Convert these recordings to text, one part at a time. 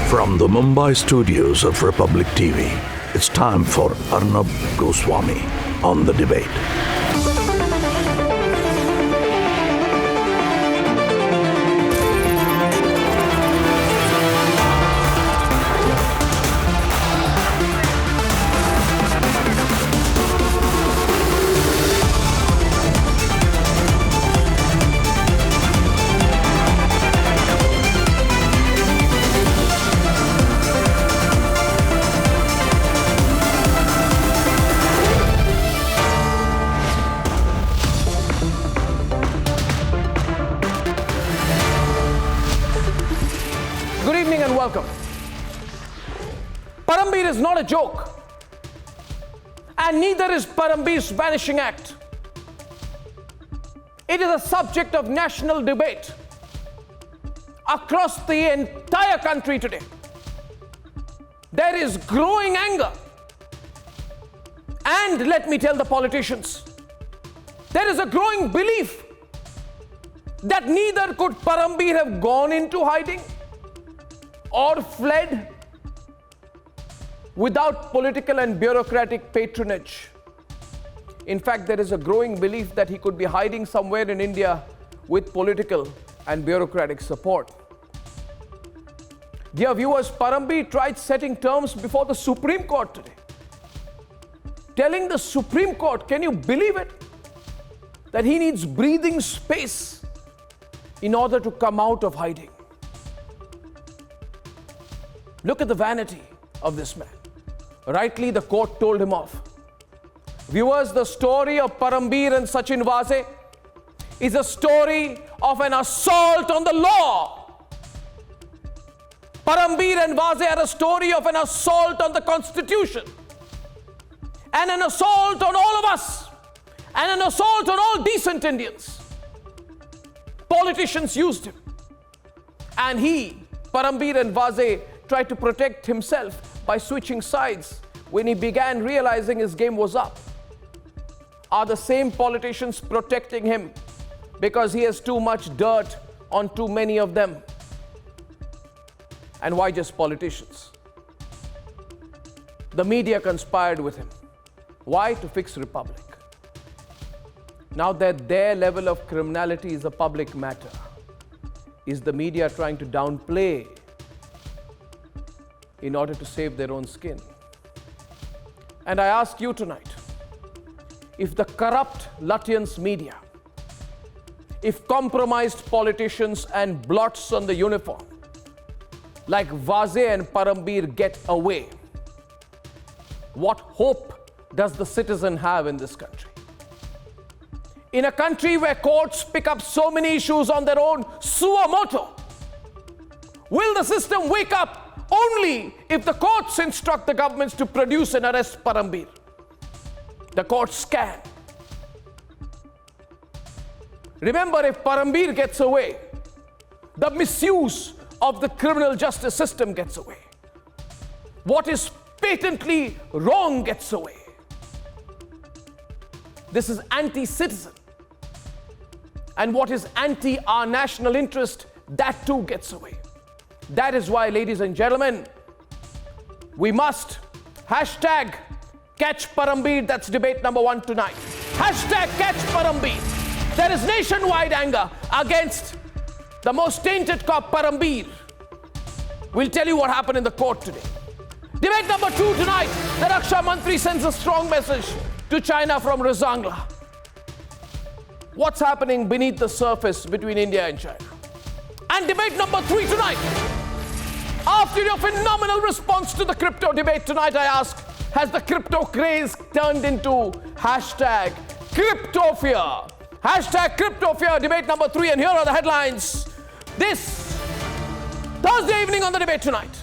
From the Mumbai studios of Republic TV, it's time for Arnab Goswami on The Debate. Welcome. Parambir is not a joke, and neither is Parambir's Vanishing Act. It is a subject of national debate across the entire country today. There is growing anger, and let me tell the politicians, there is a growing belief that neither could Parambir have gone into hiding or fled without political and bureaucratic patronage. In fact, there is a growing belief that he could be hiding somewhere in India with political and bureaucratic support. Dear viewers, Parambir tried setting terms before the Supreme Court today, telling the Supreme Court, can you believe it, that he needs breathing space in order to come out of hiding. Look at the vanity of this man. Rightly, the court told him off. Viewers, the story of Parambir and Sachin Vase is a story of an assault on the law. Parambir and Vase are a story of an assault on the Constitution, and an assault on all of us, and an assault on all decent Indians. Politicians used him, and he, Parambir and Vase, tried to protect himself by switching sides when he began realizing his game was up. Are the same politicians protecting him because he has too much dirt on too many of them? And why just politicians? The media conspired with him. Why? To fix Republic. Now that their level of criminality is a public matter, is the media trying to downplay in order to save their own skin? And I ask you tonight, if the corrupt Lutyens media, if compromised politicians and blots on the uniform like Vase and Parambir get away, what hope does the citizen have in this country? In a country where courts pick up so many issues on their own suo motu, will the system wake up only if the courts instruct the governments to produce and arrest Parambir? The courts can. Remember, if Parambir gets away, the misuse of the criminal justice system gets away. What is patently wrong gets away. This is anti-citizen. And what is anti our national interest, that too gets away. That is why, ladies and gentlemen, we must hashtag catch Parambir. That's debate number 1 tonight. Hashtag catch Parambir. There is nationwide anger against the most tainted cop, Parambir. We'll tell you what happened in the court today. Debate number 2 tonight. The Raksha Mantri sends a strong message to China from Razangla. What's happening beneath the surface between India and China? And debate number 3 tonight. After your phenomenal response to the crypto debate tonight, I ask, has the crypto craze turned into hashtag cryptofear? Hashtag cryptofear, debate number 3, and here are the headlines. This Thursday evening on the debate tonight.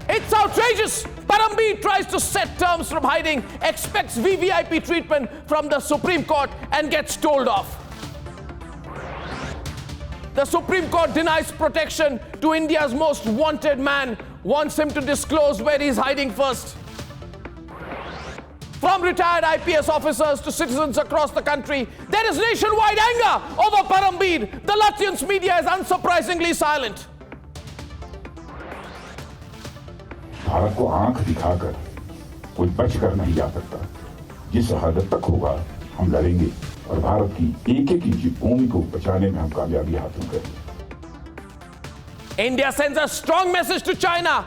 It's outrageous. Parambir tries to set terms from hiding, expects VVIP treatment from the Supreme Court and gets told off. The Supreme Court denies protection to India's most wanted man, wants him to disclose where he's hiding first. From retired IPS officers to citizens across the country, there is nationwide anger over Parambir. The Lutyens media is unsurprisingly silent. Bharat को आंख दिखाकर कोई बच कर नहीं जा सकता। जिस हद तक होगा हम लड़ेंगे और भारत की एक एक इंची भूमि को बचाने में हम कामयाबी हासिल करेंगे। India sends a strong message to China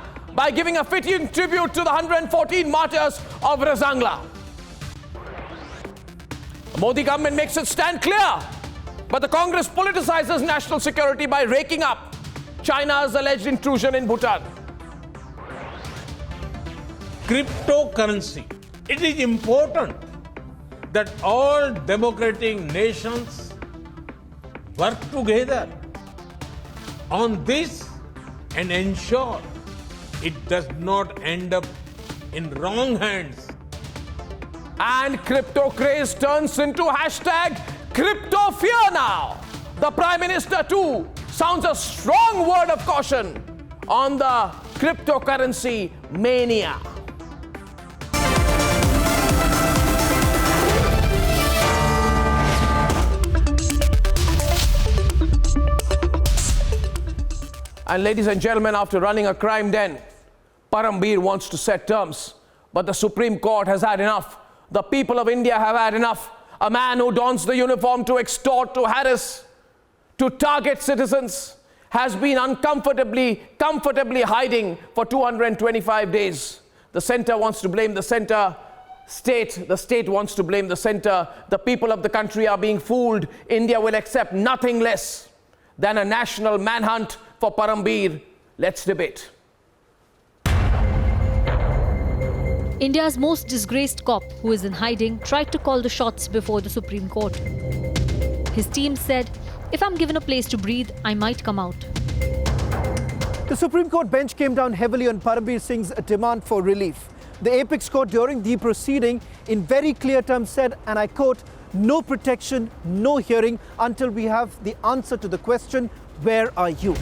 by giving a fitting tribute to the 114 martyrs of Razangla. The Modi government makes its stand clear, but the Congress politicizes national security by raking up China's alleged intrusion in Bhutan. Cryptocurrency. It is important that all democratic nations work together on this and ensure it does not end up in wrong hands. And crypto craze turns into hashtag crypto fear now. The Prime Minister too sounds a strong word of caution on the cryptocurrency mania. And ladies and gentlemen, after running a crime den, Parambir wants to set terms. But the Supreme Court has had enough. The people of India have had enough. A man who dons the uniform to extort, to harass, to target citizens has been comfortably hiding for 225 days. The center wants to blame the center. The state wants to blame the center. The people of the country are being fooled. India will accept nothing less than a national manhunt for Parambir. Let's debate. India's most disgraced cop, who is in hiding, tried to call the shots before the Supreme Court. His team said, if I'm given a place to breathe, I might come out. The Supreme Court bench came down heavily on Parambir Singh's demand for relief. The apex court during the proceeding in very clear terms said, and I quote, no protection, no hearing until we have the answer to the question, where are you?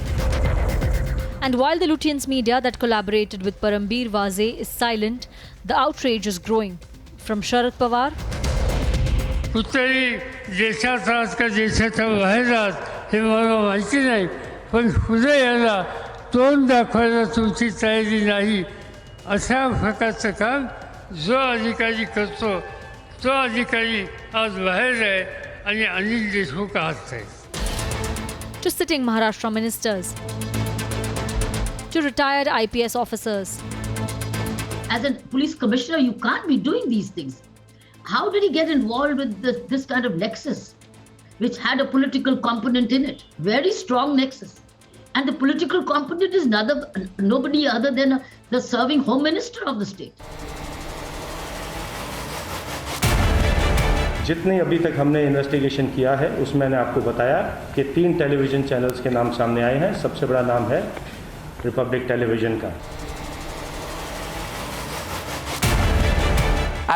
And while the Lutyens media that collaborated with Parambir Vaze is silent, the outrage is growing. From Sharad Pawar. कुठेही देशाचा जैसा था वह रात हे मला माहिती नाही पण हृदयाला तोंड दाखवायला तुमची तयारी नाही अशा प्रकारचं काम जो अधिकारी करतो तो अधिकारी आज बाहेर आहे आणि अनिल देशमुख आत आहे. To sitting Maharashtra ministers, to retired IPS officers. As a police commissioner, you can't be doing these things. How did he get involved with this kind of nexus, which had a political component in it? Very strong nexus. And the political component is nobody other than the serving Home Minister of the state. जितनी अभी तक हमने investigation किया है उसमें मैंने आपको बताया कि 3 टेलीविज़न चैनल्स के नाम सामने आए हैं. सबसे बड़ा नाम है रिपब्लिक टेलीविज़न का.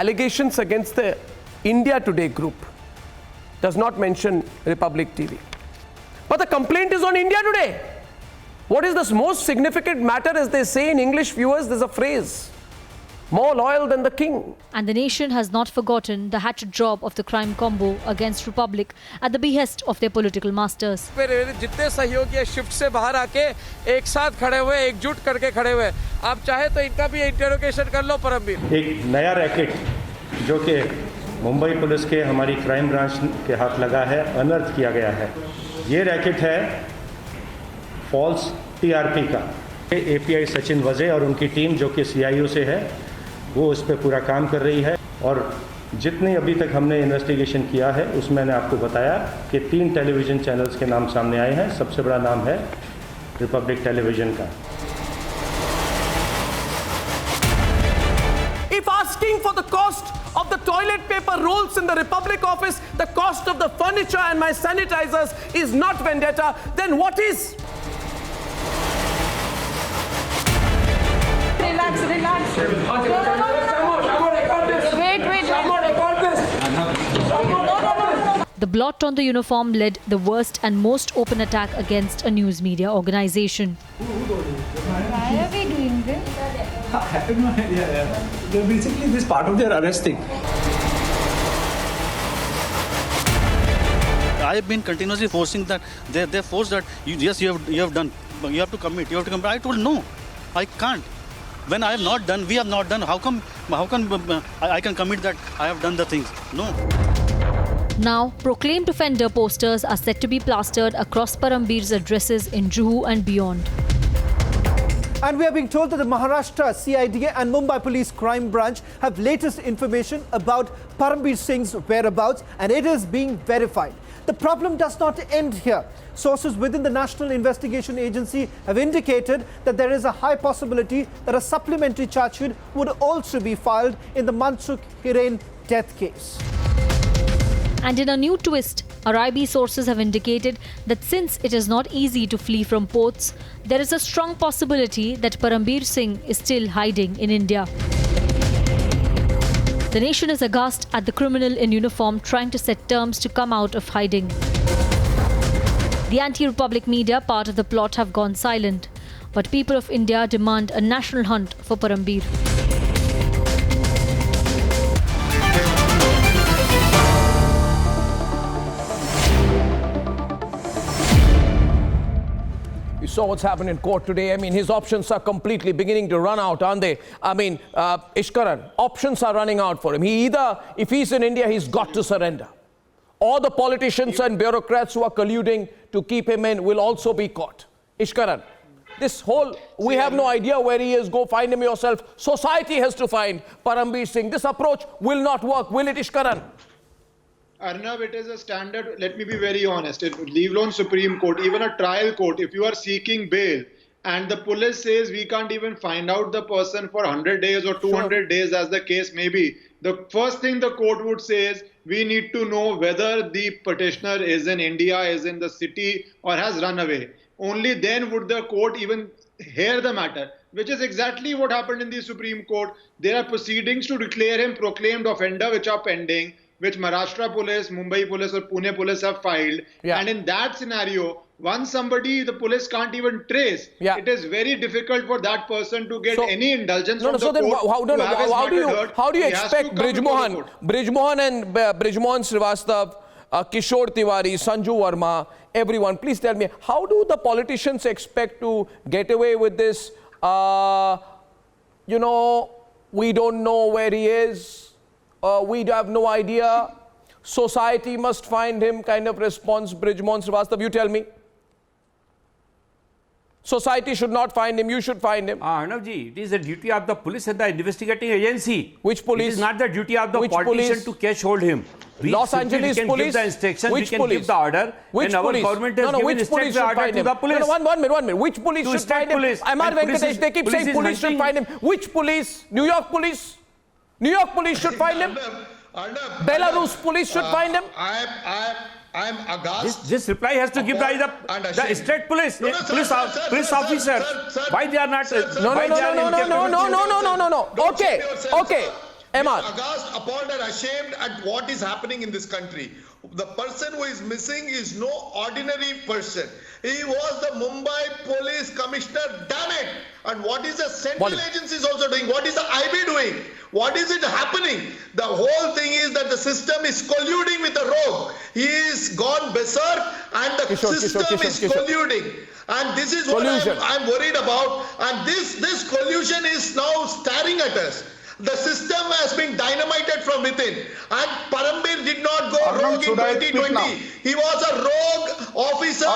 Allegations against the India Today group does not mention Republic TV. But the complaint is on India Today. What is the most significant matter, as they say in English, viewers, there's a phrase, more loyal than the king. And the nation has not forgotten the hatchet job of the crime combo against Republic at the behest of their political masters. जितने सहयोगी है shift से बाहर आके एक साथ खड़े हुए, एकजुट करके खड़े हुए, आप चाहे तो इनका भी इंटरोगेशन कर लो परमवीर. एक नया रैकेट जो कि मुंबई पुलिस के हमारी क्राइम ब्रांच के हाथ लगा है, अनर्थ किया गया है. ये रैकेट है फॉल्स टीआरपी का. एपीआई सचिन वजे और उनकी टीम जो कि सीआईओ से है वो उस पर पूरा काम कर रही है. और जितनी अभी तक हमने इन्वेस्टिगेशन किया है उसमें मैंने आपको बताया कि 3 टेलीविज़न चैनल्स के नाम सामने आए हैं. सबसे बड़ा नाम है रिपब्लिक टेलीविज़न का. If asking for the cost of the toilet paper rolls in the Republic office, the cost of the furniture and my sanitizers is not vendetta, then what is? Relax. Wait. The blot on the uniform led the worst and most open attack against a news media organization. Why are we doing this? I have no idea. Basically, this part of their arresting. I have been continuously forcing that. They force that. You have to commit. I told no, I can't. When I have not done, we have not done, how come I can commit that I have done the things? No. Now, proclaimed offender posters are set to be plastered across Parambir's addresses in Juhu and beyond. And we are being told that the Maharashtra CIDA and Mumbai Police Crime Branch have latest information about Parambir Singh's whereabouts, and it is being verified. The problem does not end here. Sources within the National Investigation Agency have indicated that there is a high possibility that a supplementary charge sheet would also be filed in the Mansukh Hiren death case. And in a new twist, RIB sources have indicated that since it is not easy to flee from ports, there is a strong possibility that Parambir Singh is still hiding in India. The nation is aghast at the criminal in uniform trying to set terms to come out of hiding. The anti-republic media, part of the plot, have gone silent, but people of India demand a national hunt for Parambir. You saw what's happened in court today. I mean, his options are completely beginning to run out, aren't they? I mean, Ishkaran, options are running out for him. He either, if he's in India, he's got to surrender. Or the politicians and bureaucrats who are colluding to keep him in will also be caught. Ishkaran, this whole, we have no idea where he is, go find him yourself. Society has to find Parambir Singh. This approach will not work, will it, Ishkaran? Arnab, it is a standard, let me be very honest, leave alone Supreme Court, even a trial court, if you are seeking bail and the police says we can't even find out the person for 100 days or 200 days as the case may be, the first thing the court would say is we need to know whether the petitioner is in India, is in the city or has run away. Only then would the court even hear the matter, which is exactly what happened in the Supreme Court. There are proceedings to declare him proclaimed offender which are pending, which Maharashtra Police, Mumbai Police or Pune Police have filed. And in that scenario, once somebody the police can't even trace, it is very difficult for that person to get any indulgence from the court. How do you expect Brijmohan and Brijmohan Srivastav, Kishore Tiwari, Sanju Verma, everyone, please tell me, how do the politicians expect to get away with this? You know, we don't know where he is. We have no idea. Society must find him kind of response. Brijmohan Srivastav, you tell me. Society should not find him, you should find him. Arnavji, it is the duty of the police and the investigating agency. Which police? It is not the duty of the politician to catch hold him. Los Angeles police? We can give the instruction, we can give the order. Which and police? our government has given which police should find him? to the police. One minute. Which police should find him? Amar Venkatesh, they keep saying police should find him. Which police? New York police? New York police should find him. Belarus police should find him. I am aghast. This reply has to give the state police, police officer. Why they are not? No. Okay. Emma. Aghast, appalled and ashamed at what is happening in this country. The person who is missing is no ordinary person. He was the Mumbai Police Commissioner, damn it! And what is the central agencies also doing? What is the IB doing? What is it happening? The whole thing is that the system is colluding with the rogue. He is gone berserk and the system is colluding. And this is what I'm worried about. And this collusion is now staring at us. The system has been dynamited from within. And Parambir did not go rogue in 2020. He was a rogue officer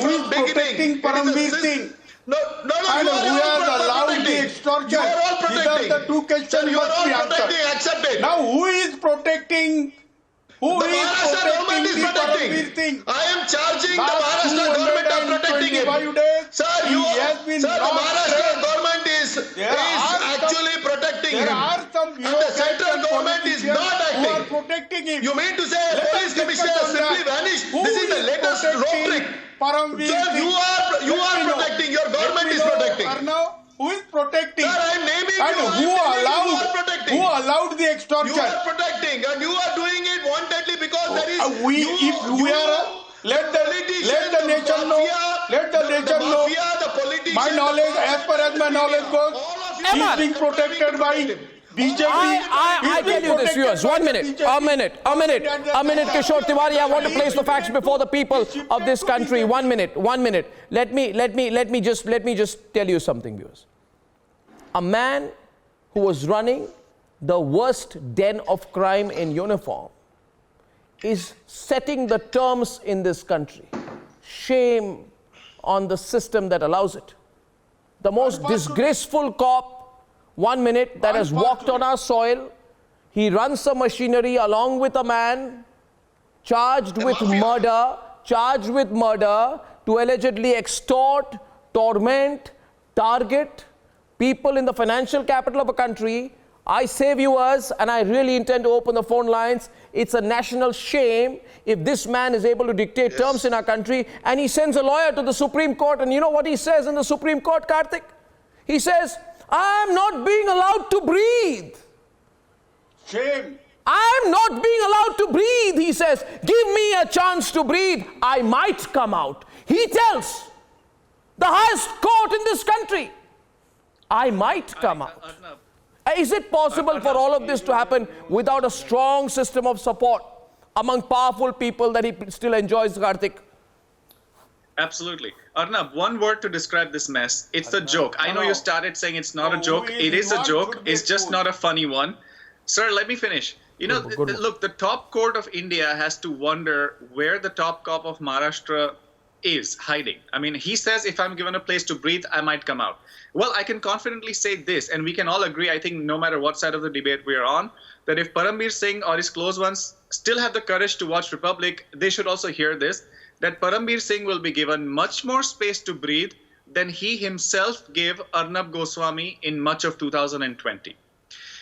who is protecting Parambir Singh? No, and who has allowed the extortion? You are all protecting. The two questions must be answered. Accept it. Now, who is protecting? Who the is Maharashtra government is protecting. I am charging the Maharashtra government of protecting him. Sir, the Maharashtra government is actually protecting him. And the central government is not acting. Protecting him. You mean to say a police commissioner has simply vanished? This is the latest rope trick. So you are protecting. Your government is protecting. Who is protecting? Sir, I am naming and you. Who allowed the extortion? You are protecting and you are doing it wantedly because there is let the nation know. My knowledge, as far as my knowledge goes, he is being protected by BJP. I tell you this, viewers. 1 minute. A minute, Kishore Tiwari. I want to place the facts before the people of this country. 1 minute. Let me just tell you something, viewers. a man who was running the worst den of crime in uniform is setting the terms in this country. Shame on the system that allows it. The most disgraceful cop, 1 minute, that has walked on our soil. He runs the machinery along with a man charged with murder to allegedly extort, torment, target people in the financial capital of a country. I say, viewers, and I really intend to open the phone lines, it's a national shame if this man is able to dictate terms in our country, and he sends a lawyer to the Supreme Court, and you know what he says in the Supreme Court, Karthik? He says, I am not being allowed to breathe. Shame. I am not being allowed to breathe, he says. Give me a chance to breathe. I might come out. He tells the highest court in this country, I might come out. Is it possible for all of this to happen without a strong system of support among powerful people that he still enjoys, Karthik? Absolutely. Arnab, one word to describe this mess. It's a joke. I know you started saying it's not a joke. It is a joke. It's just not a funny one. Sir, let me finish. You know, look, the top court of India has to wonder where the top cop of Maharashtra is hiding. I mean, he says, if I'm given a place to breathe, I might come out. Well, I can confidently say this, and we can all agree, I think, no matter what side of the debate we are on, that if Parambir Singh or his close ones still have the courage to watch Republic, they should also hear this, that Parambir Singh will be given much more space to breathe than he himself gave Arnab Goswami in much of 2020.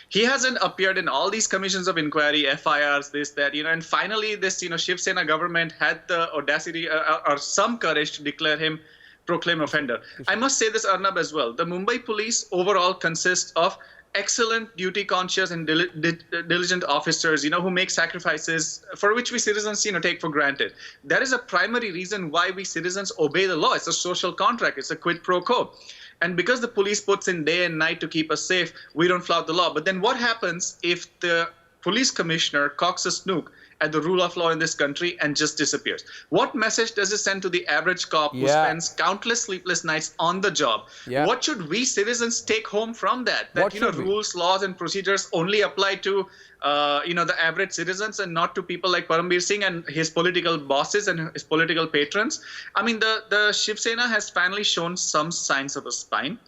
He hasn't appeared in all these commissions of inquiry, FIRs, this, that, and finally this, Shiv Sena government had the audacity or some courage to declare him proclaimed offender. I must say this, Arnab, as well. The Mumbai police overall consists of excellent, duty-conscious and diligent officers, who make sacrifices for which we citizens, take for granted. That is a primary reason why we citizens obey the law. It's a social contract. It's a quid pro quo. And because the police puts in day and night to keep us safe, we don't flout the law. But then what happens if the police commissioner cocks a snook at the rule of law in this country and just disappears? What message does it send to the average cop who spends countless sleepless nights on the job? What should we citizens take home from that? That rules, laws, and procedures only apply to the average citizens and not to people like Parambir Singh and his political bosses and his political patrons. I mean, the Shiv Sena has finally shown some signs of a spine.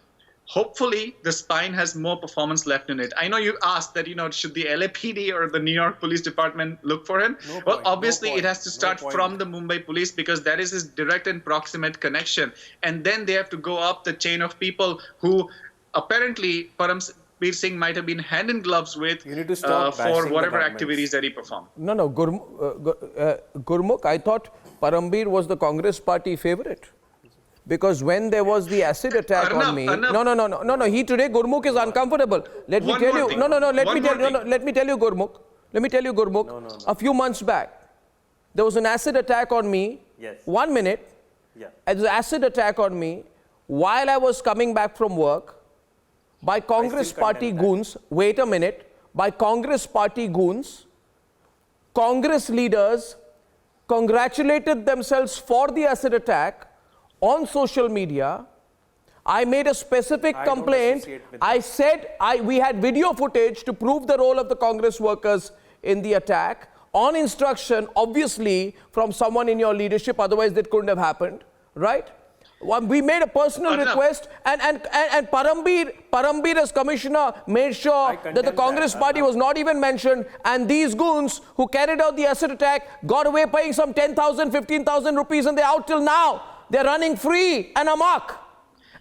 Hopefully, the spine has more performance left in it. I know you asked that, should the LAPD or the New York Police Department look for him? Well, obviously, it has to start from the Mumbai police because that is his direct and proximate connection. And then they have to go up the chain of people who apparently Parambir Singh might have been hand in gloves with for whatever activities that he performed. No, Gurmukh, I thought Parambir was the Congress party favorite. Because when there was the acid attack on me, no, he today, Gurmukh is uncomfortable. Let me tell you, let me tell you, Gurmukh, a few months back, there was an acid attack on me, 1 minute, there was an acid attack on me while I was coming back from work by Congress party goons, wait a minute, by Congress party goons. Congress leaders congratulated themselves for the acid attack on social media. I made a specific complaint. I said we had video footage to prove the role of the Congress workers in the attack on instruction, obviously, from someone in your leadership, otherwise that couldn't have happened, right? We made a personal request and Parambir as commissioner made sure that the Congress party was not even mentioned, and these goons who carried out the acid attack got away paying some 10,000, 15,000 rupees and they're out till now. They're running free and amok.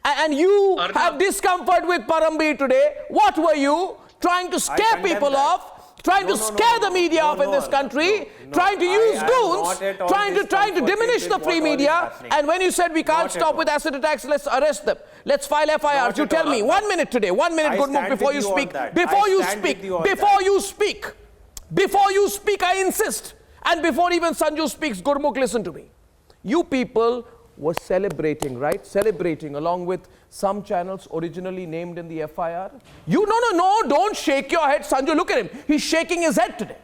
And you have discomfort with Parambir today. What were you? Trying to scare people off? Trying to scare the media off in this country? Trying to use goons? Trying to diminish the free media? And when you said we can't stop with acid attacks, let's arrest them. Let's file FIRs. You tell me. 1 minute today. 1 minute, Gurmukh, before you speak. Before you speak, I insist. And before even Sanju speaks, Gurmukh, listen to me. You people was celebrating, right? Celebrating along with some channels originally named in the FIR. You, no, don't shake your head. Sanju, look at him. He's shaking his head today.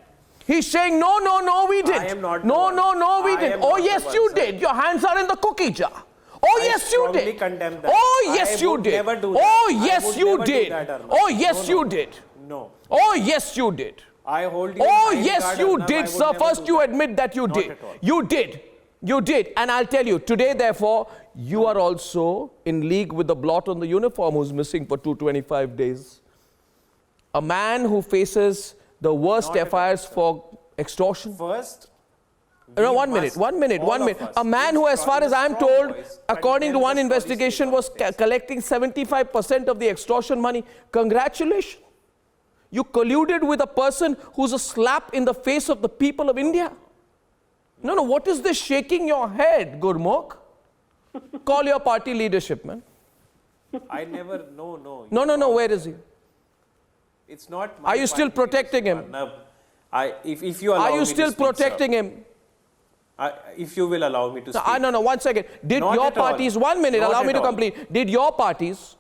He's saying, no, we didn't. No, we didn't. Oh, yes, you did. Your hands are in the cookie jar. Oh, yes, you did. Condemn that. Oh, yes, you did. Never do that. Oh, yes, you did. Oh, yes, you did. No. Oh, yes, you did. I hold you. Oh, yes, you did, sir. First, you admit that you did. You did. You did. And I'll tell you, today, therefore, you are also in league with the blot on the uniform who's missing for 225 days. A man who faces the worst FIRs for extortion. First, no, 1 minute. A man who, as far as I'm told, according to one investigation, was collecting 75% of the extortion money. Congratulations. You colluded with a person who's a slap in the face of the people of India. No, what is this shaking your head, Gurmukh? Call your party leadership, man. I never, no. No, where is he? It's not my Are you still protecting him? If you allow Are you me still to speak, protecting him? If you will allow me to speak. No, 1 second. Did Not your at all. parties, 1 minute, Not allow me at to all. complete. Did your party's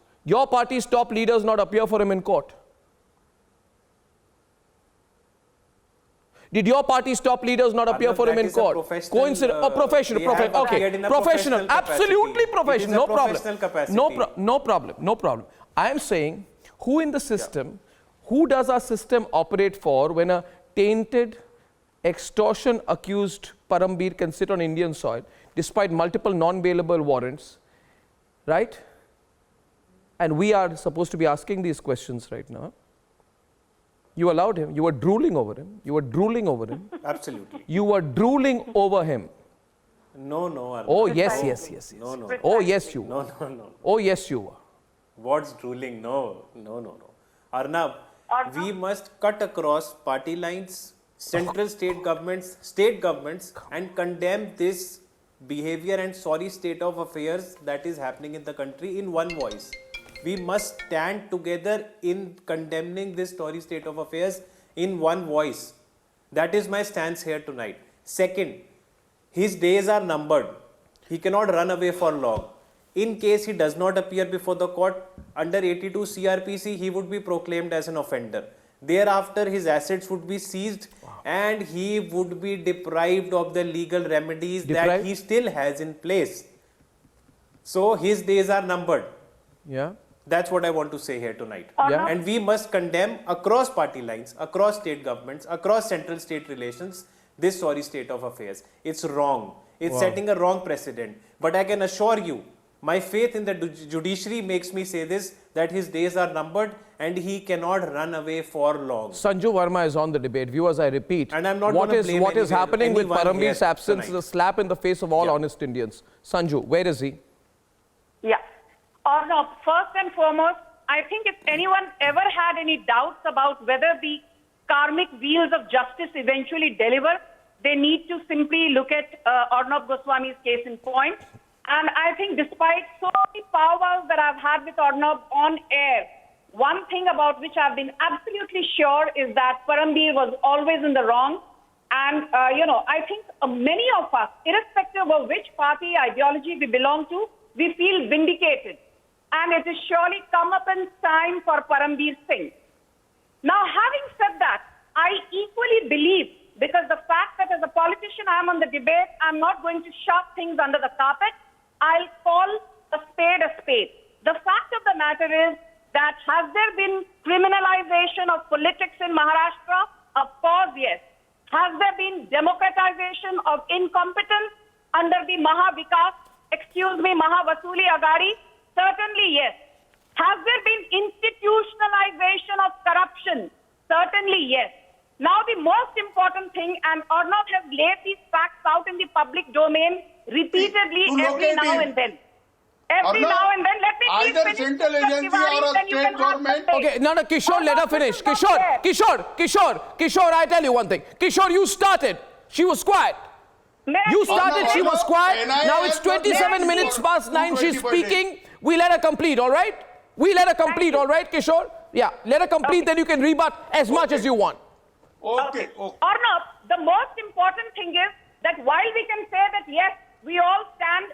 top leaders not appear for him in court? Did your party's top leaders not appear for him in court? Coincidence? Professional. Okay. Professional. Absolutely professional. No problem. I am saying, who in the system, who does our system operate for when a tainted, extortion accused Parambir can sit on Indian soil despite multiple non-bailable warrants, right? And we are supposed to be asking these questions right now. You allowed him. You were drooling over him. Absolutely. You were drooling over him. No. Oh, yes. No. Oh, yes, you were. No. Oh, yes, you were. What's drooling? No. Arnab, we must cut across party lines, central state governments, and condemn this behavior and sorry state of affairs that is happening in the country in one voice. We must stand together in condemning this sorry state of affairs in one voice. That is my stance here tonight. Second, his days are numbered. He cannot run away for long. In case he does not appear before the court under 82 CRPC, he would be proclaimed as an offender. Thereafter, his assets would be seized and he would be deprived of the legal remedies that he still has in place. So, his days are numbered. Yeah. That's what I want to say here tonight. Yeah. And we must condemn across party lines, across state governments, across central state relations, this sorry state of affairs. It's wrong. It's setting a wrong precedent. But I can assure you, my faith in the judiciary makes me say this, that his days are numbered and he cannot run away for long. Sanju Verma is on the debate. Viewers, I repeat, and I'm not what is happening with Parambir's absence is a slap in the face of all honest Indians. Sanju, where is he? Yeah. Arnab, first and foremost, I think if anyone ever had any doubts about whether the karmic wheels of justice eventually deliver, they need to simply look at Arnab Goswami's case in point. And I think despite so many powwows that I've had with Arnab on air, one thing about which I've been absolutely sure is that Parambir was always in the wrong. And, I think many of us, irrespective of which party ideology we belong to, we feel vindicated. And it is surely come up in time for Parambir Singh. Now, having said that, I equally believe, because the fact that as a politician I'm on the debate, I'm not going to shove things under the carpet. I'll call a spade a spade. The fact of the matter is that has there been criminalization of politics in Maharashtra? Of course, yes. Has there been democratization of incompetence under the Mahavasuli Agadi? Certainly, yes. Has there been institutionalization of corruption? Certainly, yes. Now, the most important thing, and Arnab has laid these facts out in the public domain repeatedly every now and then. Let me please finish. Central agency or a state government. Okay, Kishore, let her finish. Kishore, I tell you one thing. Kishore, you started. She was quiet. You started, she was quiet. Now it's 27 minutes past 9. She's speaking. We let her complete, all right? All right, Kishore? Yeah, let her complete, then you can rebut as much as you want. Okay. Arnab, the most important thing is that while we can say that, yes, we all stand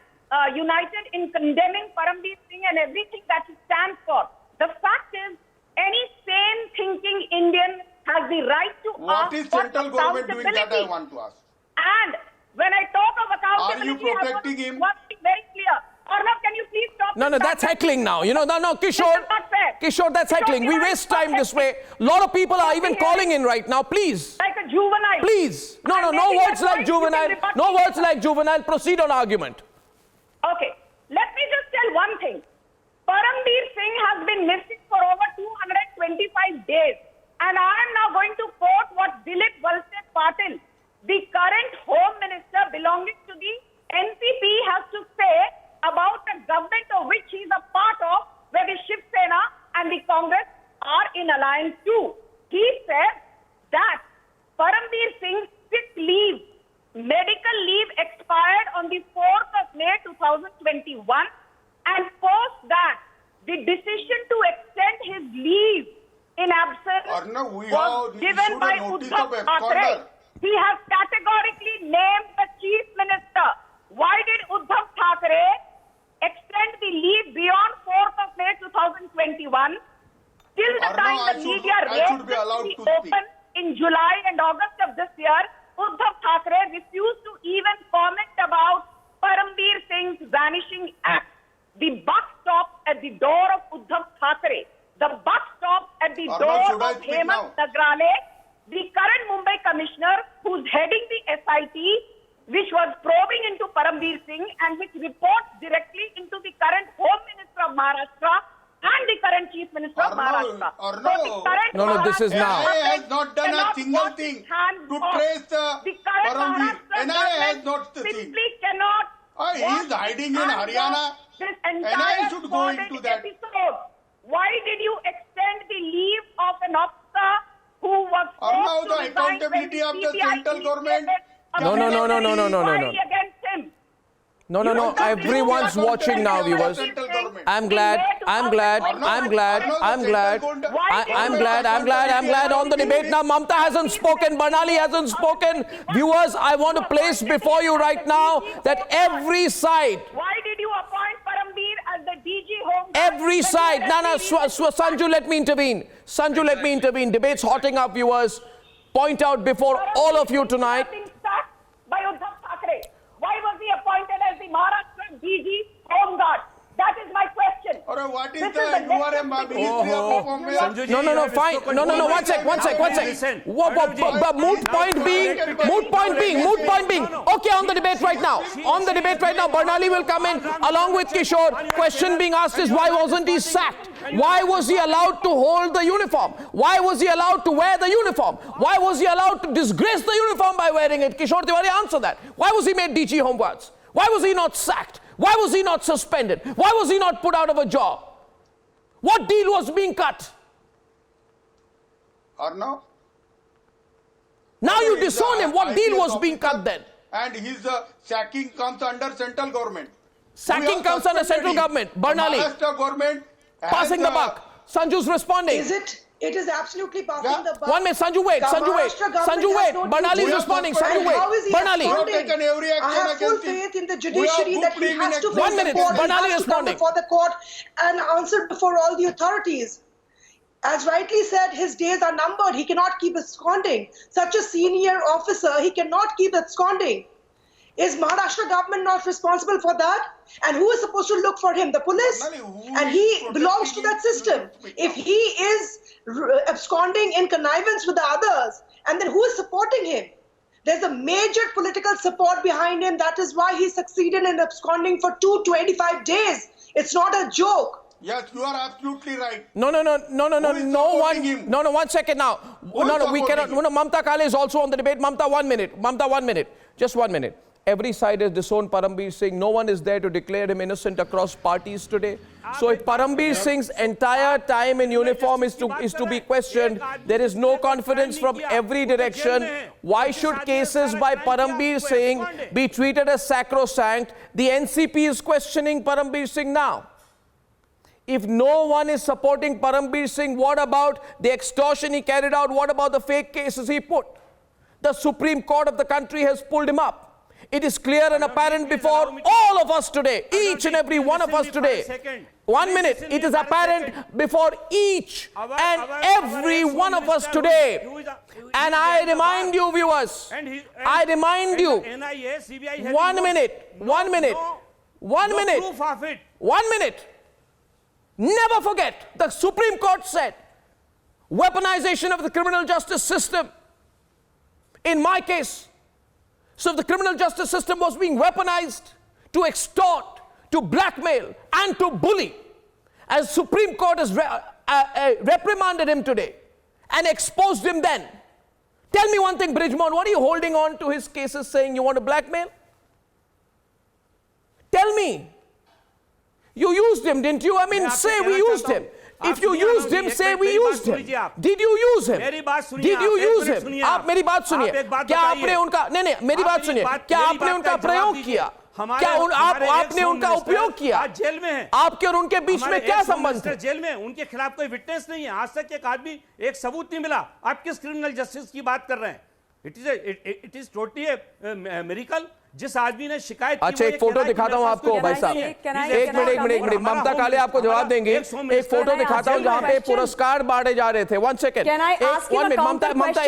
united in condemning Parambir Singh and everything that he stands for, the fact is, any sane thinking Indian has the right to ask what is central government doing that I want to ask. And when I talk of accountability, are you protecting him? One thing very clear. Arnab, can you please stop? No, that's heckling now. No, Kishore. Kishore, that's heckling. We waste time this way. A lot of people are even calling in right now. Please. Like a juvenile. Please. No words like juvenile. No words like juvenile. Proceed on argument. Okay. Let me just tell one thing. Paramveer Singh has been missing for over 225 days. And I am now going to quote what Dilip Valse Patil, the current Home Minister belonging to the NCP, has to say about the government of which he is a part of, where the Shiv Sena and the Congress are in alliance too. He said that Paramveer Singh's sick leave, medical leave expired on the 4th of May 2021, and post that the decision to extend his leave in absence was given by Uddhav Thackeray. He has categorically named the Chief Minister. Why did Uddhav Thackeray extend the leave beyond 4th of May 2021 till the time the media raised the open in July and August of this year? Uddhav Thackeray refused to even comment about Paramveer Singh's vanishing act. The buck stopped at the door of Uddhav Thackeray. The buck stopped at the door of Hemant Nagrale, the current Mumbai Commissioner who's heading the SIT, which was probing into Paramveer Singh and which reports directly into the current Home Minister of Maharashtra and the current Chief Minister of Maharashtra. No, this is now. NIA has not done a single thing to trace the Paramveer. NIA has not the thing. Simply cannot. He is hiding in Haryana. This NIA entire should go into that. episode. Why did you extend the leave of an officer who was forced to the resign accountability of the central government. No. against him? No. Everyone's watching now, viewers. I'm glad. On the debate now, Mamta hasn't spoken. Barnali hasn't spoken. Viewers, I want to place before you right now that every side. Why did you appoint Paramveer as the DG Home? Every side. Sanju, let me intervene. Debate's hotting up, viewers. Point out before all of you tonight. By Uddhav Thackeray. Why was he appointed as the Maharashtra DG Home Guard? That is my question. What is the URM Ministry of Performance? No, fine. No, one sec. Moot point being. Okay, on the debate right now, Barnali will come in along with Kishore. Question being asked is, why wasn't he sacked? Why was he allowed to hold the uniform? Why was he allowed to wear the uniform? Why was he allowed to disgrace the uniform by wearing it? Kishore Tiwari, answer that. Why was he made DG Home Guards? Why was he not sacked? Why was he not suspended? Why was he not put out of a job? What deal was being cut? Arnav? Now you disown him. What deal was being cut then? And his sacking comes under central government. Sacking comes under central government. Barnali. Maharashtra government passing the buck. Sanju's responding. Is it? It is absolutely passing the buck. 1 minute, Sanju, wait. Barnali is responding. Sanju, wait. Barnali. I have full faith in the judiciary that he has to face 1 minute. the court. Barnali has to come before the court and answer before all the authorities. As rightly said, his days are numbered. He cannot keep absconding. Such a senior officer, he cannot keep absconding. Is Maharashtra government not responsible for that? And who is supposed to look for him? The police? And he belongs to that system. If he is absconding in connivance with the others, and then who is supporting him? There's a major political support behind him. That is why he succeeded in absconding for 225 days. It's not a joke. Yes, you are absolutely right. No, 1 second now. We cannot. Mamta Kale is also on the debate. Mamta, 1 minute. Just 1 minute. Every side has disowned Paramveer Singh. No one is there to declare him innocent across parties today. So if Paramveer Singh's entire time in uniform is to be questioned, there is no confidence from every direction. Why should cases by Paramveer Singh be treated as sacrosanct? The NCP is questioning Paramveer Singh now. If no one is supporting Paramveer Singh, what about the extortion he carried out? What about the fake cases he put? The Supreme Court of the country has pulled him up. It is clear and apparent before all of us today, each and every one of us today. 1 minute. It is apparent before each and every one of us today. And I remind you, viewers, 1 minute. No minute. proof of it. 1 minute. Never forget, the Supreme Court said weaponization of the criminal justice system. In my case, so if the criminal justice system was being weaponized to extort, to blackmail, and to bully, as Supreme Court has reprimanded him today and exposed him then. Tell me one thing, Bridgemont, what are you holding on to his cases saying you want to blackmail? Tell me. You used him, didn't you? I mean, say we used him. If you used him, say we used him. Did you use him? Did you use him? आप मेरी बात सुनिए. क्या आपने उनका नहीं मेरी बात सुनिए. क्या आपने उनका प्रयोग किया? क्या आपने उनका उपयोग किया? जेल में है. आपके और उनके बीच में क्या संबंध है? जेल में उनके खिलाफ कोई विटनेस नहीं है. आज तक एक आदमी एक सबूत नहीं मिला. आप किस क्रिमिनल जस्टिस की बात कर रहे हैं? It is totally miracle. जिस आदमी ने शिकायत की, अच्छा एक फोटो दिखाता हूं आपको भाई साहब. एक मिनट ममता काले आपको जवाब देंगे. एक फोटो दिखाता हूं जहां पे पुरस्कार बांटे जा रहे थे. 1 सेकंड. ममता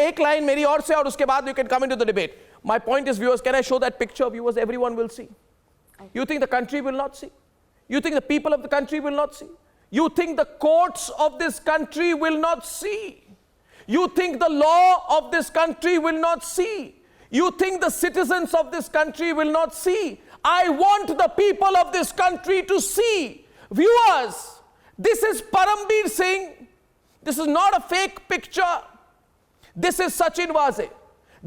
एक लाइन मेरी ओर से और उसके बाद you can come into the debate. My point is, viewers, can I show that picture, viewers? Everyone will see. You think the country will not see? You think the people of the country will not see? You think the courts of this country will not see? You think the law of this country will not see? You think the citizens of this country will not see? I want the people of this country to see. Viewers, this is Parambir Singh. This is not a fake picture. This is Sachin Waze.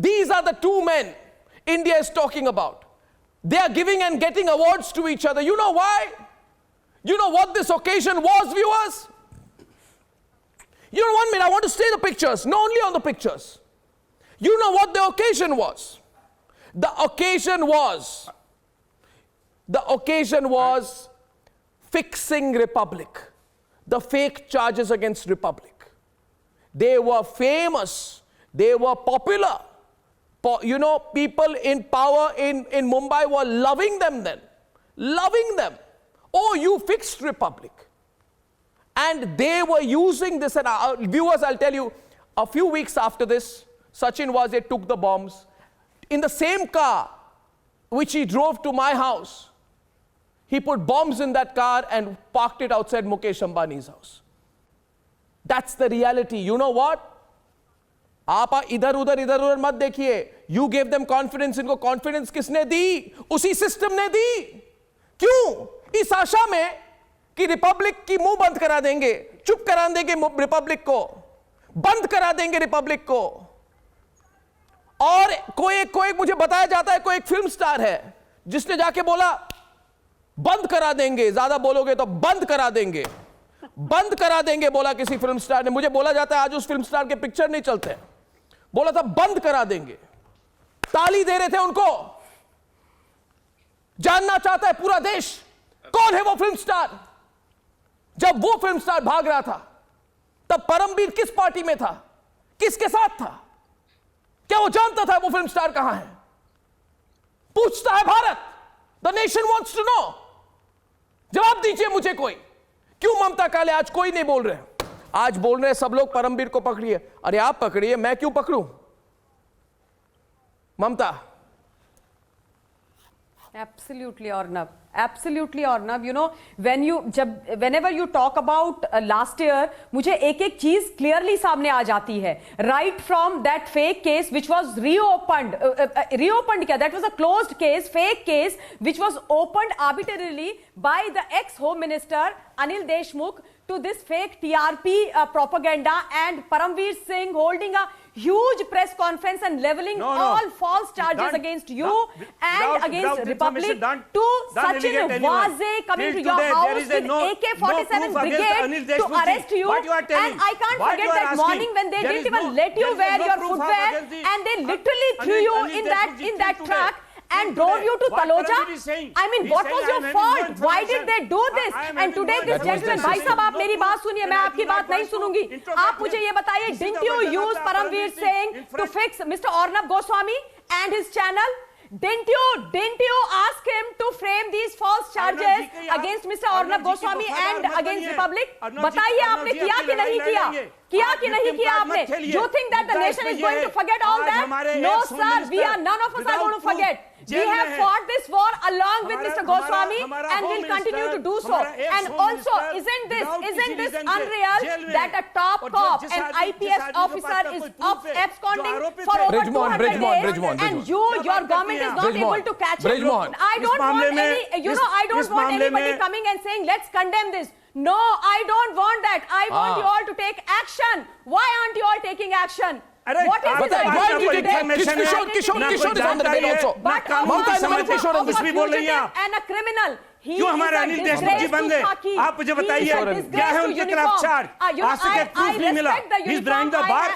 These are the two men India is talking about. They are giving and getting awards to each other. You know why? You know what this occasion was, viewers? You know, 1 minute, I want to stay the pictures, not only on the pictures. You know what the occasion was? The occasion was fixing Republic, the fake charges against Republic. They were famous, they were popular. You know, people in power in Mumbai were loving them then. Loving them. Oh, you fixed Republic. And they were using this. And viewers, I'll tell you, a few weeks after this, Sachin Waze took the bombs. In the same car which he drove to my house, he put bombs in that car and parked it outside Mukesh Ambani's house. That's the reality. You know what? आप इधर उधर मत देखिए. You gave them confidence. इनको confidence किसने दी? उसी system ने दी. क्यों? इस आशा में कि रिपब्लिक की मुंह बंद करा देंगे, चुप करा देंगे रिपब्लिक को, बंद करा देंगे रिपब्लिक को. और कोई मुझे बताया जाता है कोई एक फिल्म स्टार है जिसने जाके बोला बंद करा देंगे, ज्यादा बोलोगे तो बंद करा देंगे, बंद करा देंगे बोला किसी फिल्म स्टार ने. मुझे बोला जाता है आज उस फिल्म स्टार के पिक्चर नहीं चलते हैं. बोला था बंद करा देंगे. ताली दे रहे थे उनको. जानना चाहता है पूरा देश कौन है वो फिल्म स्टार. जब वो फिल्म स्टार भाग रहा था तब परमबीर किस पार्टी में था, किसके साथ था? क्या वो जानता था वो फिल्म स्टार कहां है? पूछता है Bharat. The nation wants to know. जवाब दीजिए मुझे कोई. क्यों ममता काले आज कोई नहीं बोल रहे? आज बोल रहे सब लोग परमबीर को पकड़िए. अरे आप पकड़िए, मैं क्यों पकड़ूं? ममता. Absolutely, Arnab. Absolutely, Arnab. You know, whenever you talk about last year, मुझे एक चीज clearly सामने आ जाती है. Right from that fake case which was reopened क्या? That was a closed case, fake case which was opened arbitrarily by the ex-Home Minister Anil Deshmukh to this fake TRP propaganda, and Paramveer Singh holding a huge press conference and leveling all false charges against you and against Republic to Sachin Waze coming to your house with AK-47 brigade to arrest you. And I can't forget that morning when they didn't even let you wear your footwear and they literally threw you in that truck and drove you to Taloja. I mean, what was your fault? Why did they do this? And today this gentleman, भाई साहब आप मेरी बात सुनिए, मैं आपकी बात नहीं सुनूंगी. आप मुझे ये बताइए, didn't you use Paramveer Singh to fix Mr. Arnab Goswami and his channel? Didn't you ask him to frame these false charges against Mr. Arnab Goswami and against Republic? बताइए आपने किया कि नहीं किया? किया कि नहीं किया आपने? You think that the nation is going to forget all that? No sir, none of us are going to forget. Jail में have है। fought this war along with हमारा- Mr. Goswami हमारा and home will continue to minister, do so. हमारा ex And home also, minister isn't without this किसी reason से unreal jail में that है। a top और cop, जिस an आदमी- जिस IPS आदमी के पास officer कोई is proof है, absconding जो आरोपित for है, over Bridgmohan, 200 Bridgmohan, days, Bridgmohan, and Bridgmohan. your government is not Bridgmohan, able to catch him. Bridgmohan. I don't want मामले में- any, I इस don't want मामले anybody में- coming and saying, let's condemn this. No, I don't want that. I want you all to take action. Why aren't you all taking action? अरे What is आप this तो idea why did today? you information है? Kishore ना is कोई on the जानकारी debate है, also. ना But a कानून Mamta man and Manish Kishore of is a कुछ भी बोल रही हैं fugitive आप। and a criminal. He क्यों is हमारे a Anil Deshmukh disgrace ji to बंद है? Khaki. आप मुझे He is बताइए, a क्या disgrace है to उनके uniform. खिलाफ चार्ज? आज तक एक I proof नहीं मिला. respect the He's uniform. behind the bar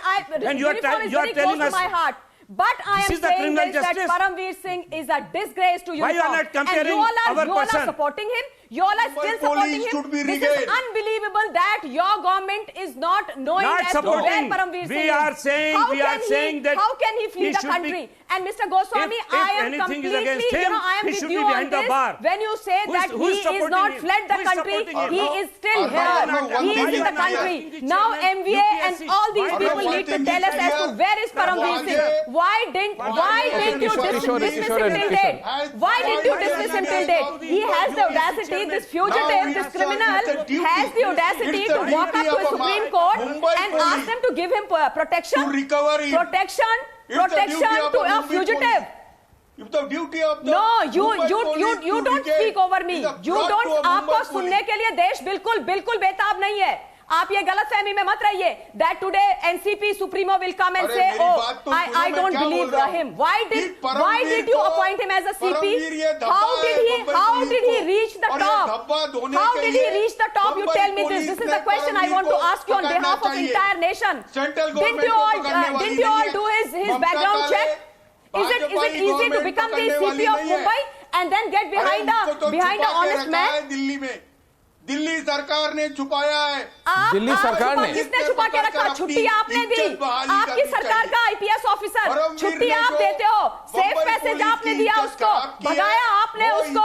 and you are uniform is you are very telling close to us. my heart. But I This am is the saying criminal this, that justice. Paramveer Singh is a disgrace to Why uniform. you are not comparing and you all our are person? supporting him. You all are still supporting police should be him. This is regained. unbelievable that your government is not knowing Not as to where supporting. Paramveer Singh We is. are saying- How we are can saying he, that how can he flee he the should be- country? And Mr. Goswami, If I am anything is completely, against him, I am he with should you be on behind the this. bar. When you say Who is- that who he is is supporting not him? fled the Who is country, supporting him? he is still Arnav, here. Arnav, He is in the Arnav, country. Arnav, Now Arnav, MVA and UPSC. all these Arnav, people one need to thing tell is us as to clear. where is Paramveer Singh? Why didn't you Kishore, dismiss him Kishore, till Kishore. date? Why did you dismiss him till date? He has the audacity, this fugitive, this criminal has the audacity to walk up to a Supreme Court and ask them to give him protection, To recover him. protection It's the duty to of the a Mumbai fugitive. If the duty of the No, you Mumbai police you to don't regain speak over me. is a You plot to don't. a आपको Mumbai सुनने के लिए देश बिल्कुल बेताब नहीं है. आप ये गलतफहमी में मत रहिए that today NCP Supremo will come and अरे say, मेरी बात तो I सुनो, मैं don't क्या believe बोल रहा हूँ? him. Why did you appoint him as a CP? Paramvir ये धब्बा How है did he Mumbai reach the और ये top? धब्बा धोने How के did he लिए reach the top? You Mumbai tell me this. Police This is ने the question I want to Paramvir ask you on को behalf of पकड़ना entire nation. Central Didn't government you को all पकड़ने वाली didn't you all नहीं do है। his ममता background काले check? Is it भाजपाई easy to government become the पकड़ने CP वाली of नहीं है। Mumbai and then get अरे behind उनको तो an छुपा के honest रखा man? है दिल्ली में दिल्ली सरकार ने छुपाया है दिल्ली सरकार ने किसने छुपा के रखा? छुट्टी आपने दी. आपकी सरकार का आईपीएस ऑफिसर छुट्टी आप देते हो. सेफ पैसेज आपने दिया उसको, भगाया आपने उसको.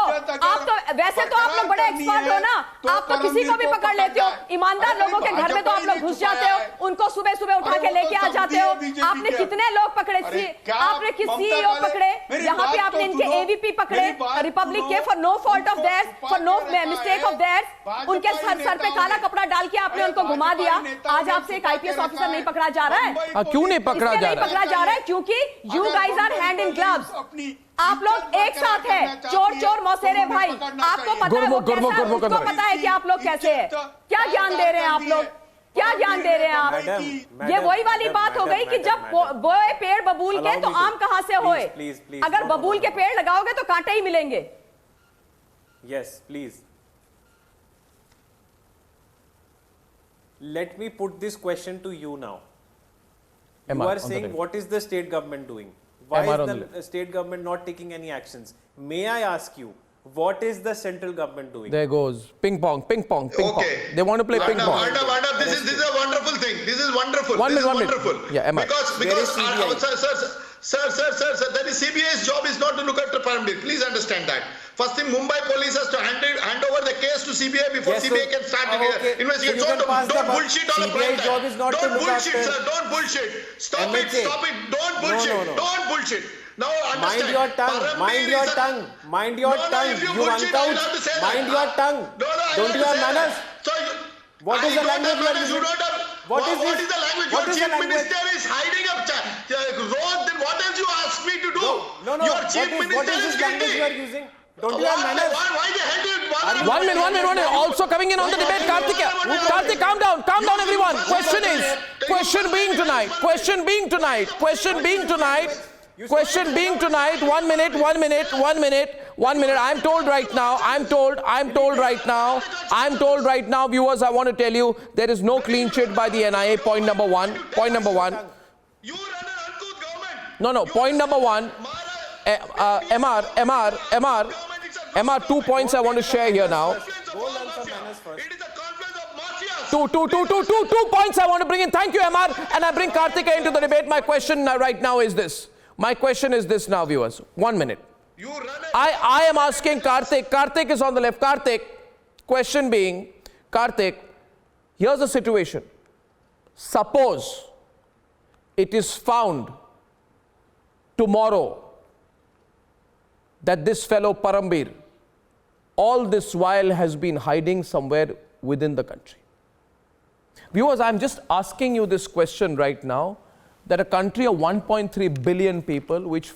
आप तो वैसे तो आप लोग बड़े एक्सपर्ट हो ना, आप तो किसी को भी पकड़ लेते हो. ईमानदार लोगों के घर में तो आप लोग घुस जाते हो, उनको सुबह सुबह उठा के लेके आ जाते हो. आपने कितने लोग पकड़े? आपने किस सीईओ पकड़े? यहाँ पे आपने इनके एवीपी पकड़े रिपब्लिक के for no fault of theirs, for no mistake of theirs. उनके सर पे काला कपड़ा डाल के आपने उनको घुमा दिया. आज आपसे एक आईपीएस ऑफिसर नहीं पकड़ा जा रहा है. क्यों नहीं पकड़ा जा नहीं पकड़ा जा रहा है क्योंकि you guys are hand in gloves. आप लोग एक साथ हैं. चोर मौसेरे भाई. आपको पता है वो कैसा है, उसको पता है कि आप लोग कैसे हैं. क्या ज्ञान दे रहे हैं आप लोग? क्या ज्ञान दे रहे हैं आप? ये वही वाली बात हो गई कि जब बोए पेड़ बबूल के तो आम कहां से होए? अगर बबूल के पेड़ लगाओगे तो कांटे ही मिलेंगे. Yes, please. Let me put this question to you now. You MR are saying what is the state government doing? Why is the state government not taking any actions? May I ask you, what is the central government doing? There goes ping pong, ping pong, ping pong. They want to play ping pong. Arnav, this is a wonderful thing. This is wonderful. One this minute, is wonderful. Yeah, MR. Because sir, that is CBI's job is not to look after Paramveer. Please understand that. First thing, Mumbai police has to hand over the case to CBI before CBI can start investigation. So don't bullshit on a prime CBI's job is not to Don't look bullshit, after sir. Don't bullshit. Stop it. Don't bullshit. No. Don't bullshit. Now understand. Mind your tongue. Mind your tongue. Mind your tongue. You uncouth. Mind your tongue. Don't you have manners? What is the language you are using? What is the language? Your chief minister is hiding up. Then what else you ask me to do? No. Your chief minister what is this language you are using? Don't you have manners? Why the hell do you bother? One minute. Also coming in on the debate, Karthik, calm down, everyone. Question being tonight. 1 minute. I'm told right now, viewers, I want to tell you, there is no clean sheet by the NIA. Point number one. You run an uncouth government. No. Point number one. MR, 2 points I want to share here now. It is a confluence of mafias. Two points I want to bring in. Thank you, MR. And I bring Karthika into the debate. My question right now is this. Now, viewers. 1 minute. I am asking Karthik. Karthik is on the left. Karthik, question being, Karthik, here's the situation. Suppose it is found tomorrow that this fellow Parambir, all this while has been hiding somewhere within the country. Viewers, I'm just asking you this question right now, that a country of 1.3 billion people, which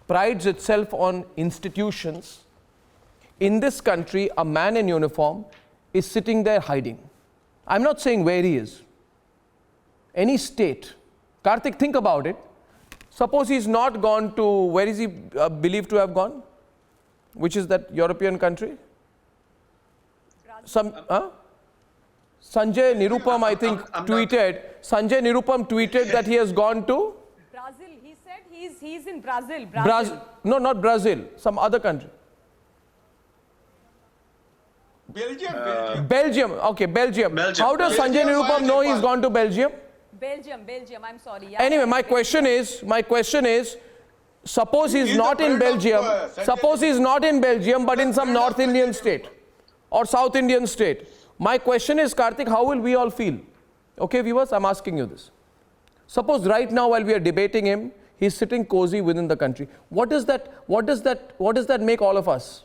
prides itself on institutions, in this country, a man in uniform is sitting there hiding. I'm not saying where he is. Any state. Karthik, think about it. Suppose he's not gone to, where is he believed to have gone? Which is that European country? Sanjay Nirupam, I think, Sanjay Nirupam tweeted that he has gone to? Brazil. He said he's in Brazil. No, not Brazil. Some other country. Belgium. Okay, Belgium. How does Sanjay Nirupam know he's gone to Belgium? Belgium. I'm sorry. Yeah. Anyway, my question is, suppose he's not in Belgium, but in some North Indian state or South Indian state. My question is, Karthik, how will we all feel? Okay, viewers, I'm asking you this. Suppose right now while we are debating him, he's sitting cozy within the country. What does that make all of us?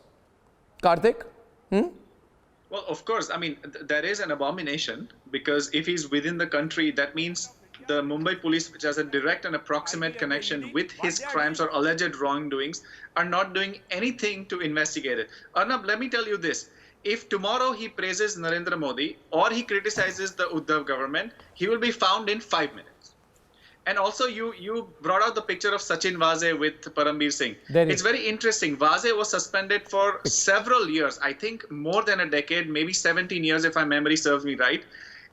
Karthik? Well, of course, I mean, that is an abomination, because if he's within the country, that means the Mumbai police, which has a direct and approximate connection with his crimes or alleged wrongdoings, are not doing anything to investigate it. Arnab, let me tell you this. If tomorrow he praises Narendra Modi or he criticizes the Uddhav government, he will be found in 5 minutes. And also, you brought out the picture of Sachin Vaze with Parambir Singh. It's very interesting. Vaze was suspended for several years, I think more than a decade, maybe 17 years if my memory serves me right.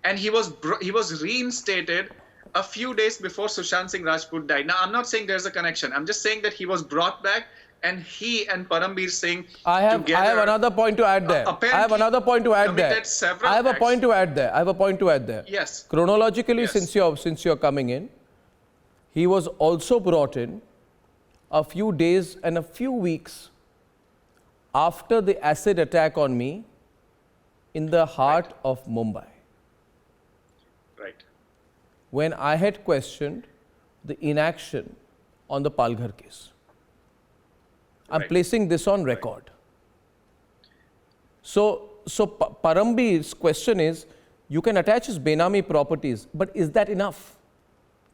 And he was reinstated a few days before Sushant Singh Rajput died. Now, I'm not saying there's a connection. I'm just saying that he was brought back, and he and Parambir Singh I have another point to add there. I have a point to add there. Yes. Chronologically, since you're coming in, he was also brought in a few days and a few weeks after the acid attack on me in the heart of Mumbai. Right. When I had questioned the inaction on the Palghar case. I'm placing this on record. So Parambir's question is, you can attach his Benami properties, but is that enough?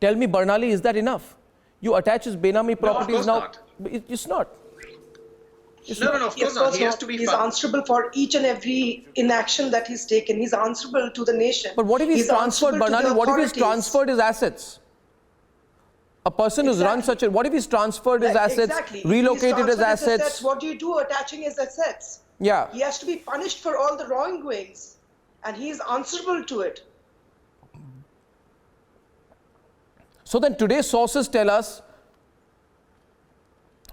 Tell me, Barnali, is that enough? You attach his Benami properties now? Not. It's not. No, of course not. He has to be He's answerable for each and every inaction that he's taken. He's answerable to the nation. But what if he's transferred, Barnali? What if he's transferred his assets? A person who's run such a... What if he's transferred his assets, relocated his assets? What do you do attaching his assets? Yeah. He has to be punished for all the wrongdoings. And he is answerable to it. So then today's sources tell us,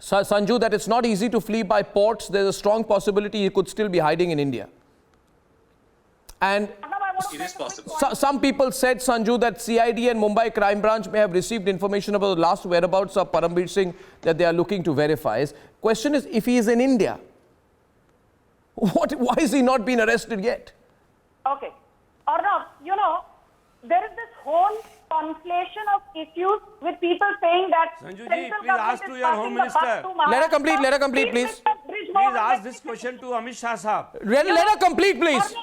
Sanju, that it's not easy to flee by ports. There's a strong possibility he could still be hiding in India. And it is possible. Some people said, Sanju, that CID and Mumbai Crime Branch may have received information about the last whereabouts of Parambir Singh that they are looking to verify. Question is, if he is in India, why is he not been arrested yet? Okay. Arnab, there is this whole conflation of issues with people saying that Sanju ji, please ask to your Home Minister. Let her complete, please. Please ask this question to Amit Shah Sahab. Let her complete, please.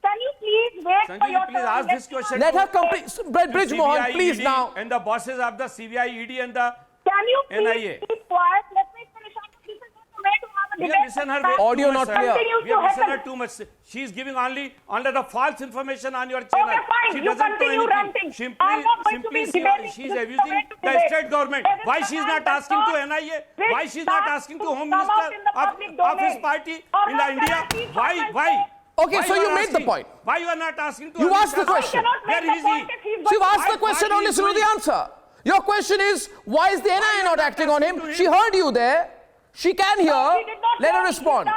Can you please wait for your please ask this question. Let her complete. Bridge Mohan, please now. And the bosses of the CBI, ED and the Can you please NIA. keep quiet? Let me finish. This is not the way to have a We debate. have listened her Audio not clear. We have listened her too much. She is giving only the false information on your channel. Okay, fine. She You doesn't do continue ranting. anything. I'm not going to be debating. She is This is abusing the way to the debate. state government. There is Why a she is man not that asking to thought NIA? which Why she is not starts asking to to Home come Minister out in the public of his domain. party Or in not, India? can I please Why? comment? Why? Okay, Why so you you are made the asking? point. Why you are not asking to You Amit asked the Shah? question. Where is he? So you asked the question, only listen to the answer. Your question is, why is the NIA not acting on him? She heard you there. She can hear. Let her respond. Can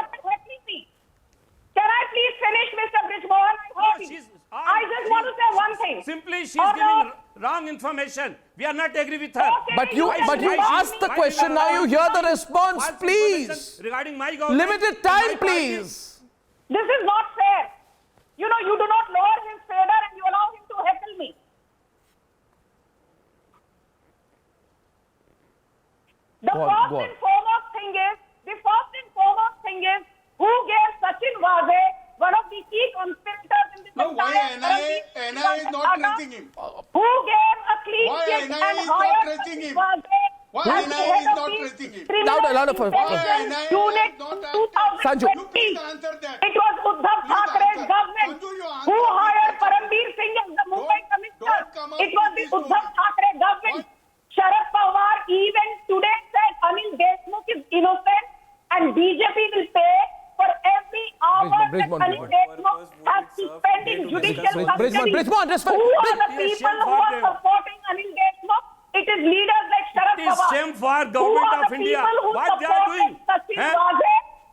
I please finish, Mr. Brijmohan? I just want to say one thing. Simply, she is giving wrong information. We are not agree with her. But you asked the question, now you hear the response, please. Regarding my government. Limited time, please. This is not fair. You do not lower his favor and you allow him to heckle me. The first and foremost thing is, this No, why NIA is not tracing him? Who gave a clean Why sheet NIA and is not hired tracing him? Why NIA is not tracing him? Louder for Unit 2020. Sanju. It was Uddhav Thackeray's government who hired Parambir Singh as the Mumbai Commissioner. It was the Uddhav Thackeray government. Sharad Pawar even today said Anil Deshmukh is innocent and BJP will pay for every hour that Anil Deshmukh has spent in judicial custody. Who are the people who are supporting Anil Deshmukh? It is leaders like Sharad It is Pawar. shame for government of India. What they are doing?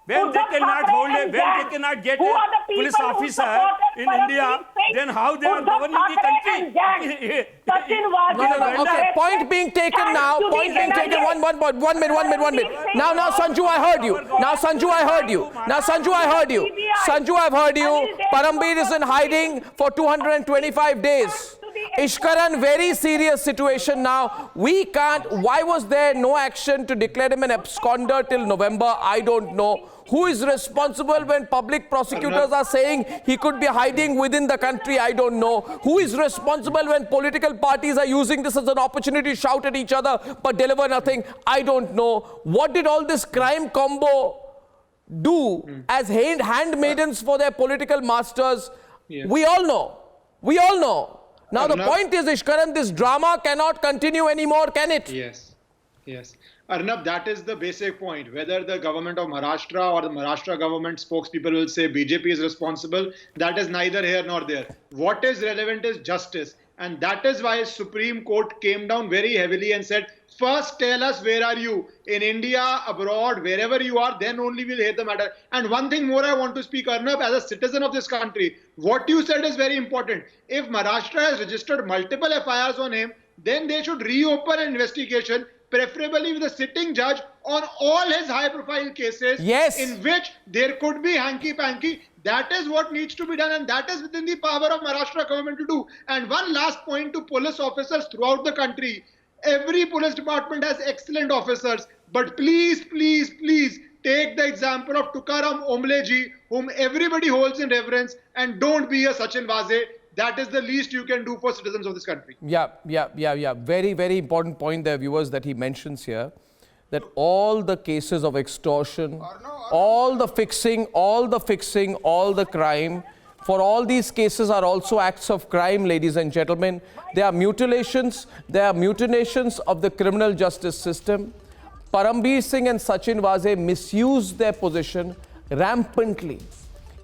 When they cannot hold it, when they cannot get a police officer in India, then how they are governing the country? No. Okay, point being taken now. Point being taken. One minute. Now, Sanju, I heard you. Sanju, I've heard you. Parambir is in hiding for 225 days. Ishkaran, very serious situation now. We can't. Why was there no action to declare him an absconder till November? I don't know. Who is responsible when public prosecutors are saying he could be hiding within the country? I don't know. Who is responsible when political parties are using this as an opportunity to shout at each other but deliver nothing? I don't know. What did all this crime combo do as handmaidens for their political masters? Yes. We all know. Now the point is, Ishkaran, this drama cannot continue anymore, can it? Yes. Arnab, that is the basic point. Whether the government of Maharashtra or the Maharashtra government spokespeople will say BJP is responsible, that is neither here nor there. What is relevant is justice. And that is why Supreme Court came down very heavily and said, first tell us where are you? In India, abroad, wherever you are, then only we'll hear the matter. And one thing more I want to speak, Arnab, as a citizen of this country, what you said is very important. If Maharashtra has registered multiple FIRs on him, then they should reopen an investigation, preferably with a sitting judge on all his high-profile cases, in which there could be hanky-panky. That is what needs to be done, and that is within the power of Maharashtra government to do. And one last point to police officers throughout the country. Every police department has excellent officers, but please take the example of Tukaram Ombleji, whom everybody holds in reverence, and don't be a Sachin Vaze. That is the least you can do for citizens of this country. Yeah. Very, very important point there, viewers, that he mentions here, that all the cases of extortion, all the fixing, all the crime, for all these cases are also acts of crime, ladies and gentlemen. They are mutilations of the criminal justice system. Parambir Singh and Sachin Vaze misused their position rampantly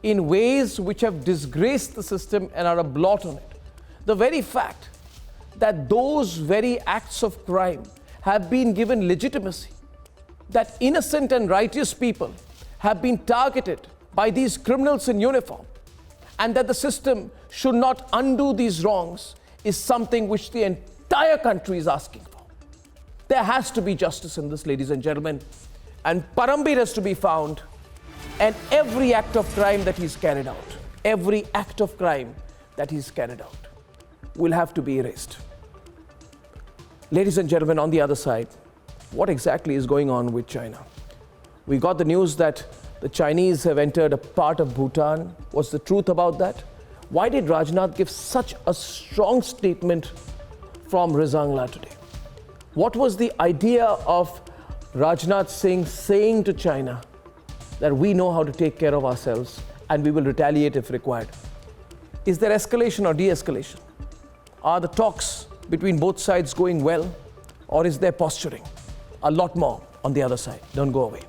in ways which have disgraced the system and are a blot on it. The very fact that those very acts of crime have been given legitimacy, that innocent and righteous people have been targeted by these criminals in uniform, and that the system should not undo these wrongs is something which the entire country is asking for. There has to be justice in this, ladies and gentlemen, and Parambir has to be found, and every act of crime that he's carried out, will have to be erased. Ladies and gentlemen, on the other side, what exactly is going on with China? We got the news that the Chinese have entered a part of Bhutan. What's the truth about that? Why did Rajnath give such a strong statement from Rizangla today? What was the idea of Rajnath Singh saying to China that we know how to take care of ourselves and we will retaliate if required? Is there escalation or de-escalation? Are the talks between both sides going well, or is there posturing? A lot more on the other side. Don't go away.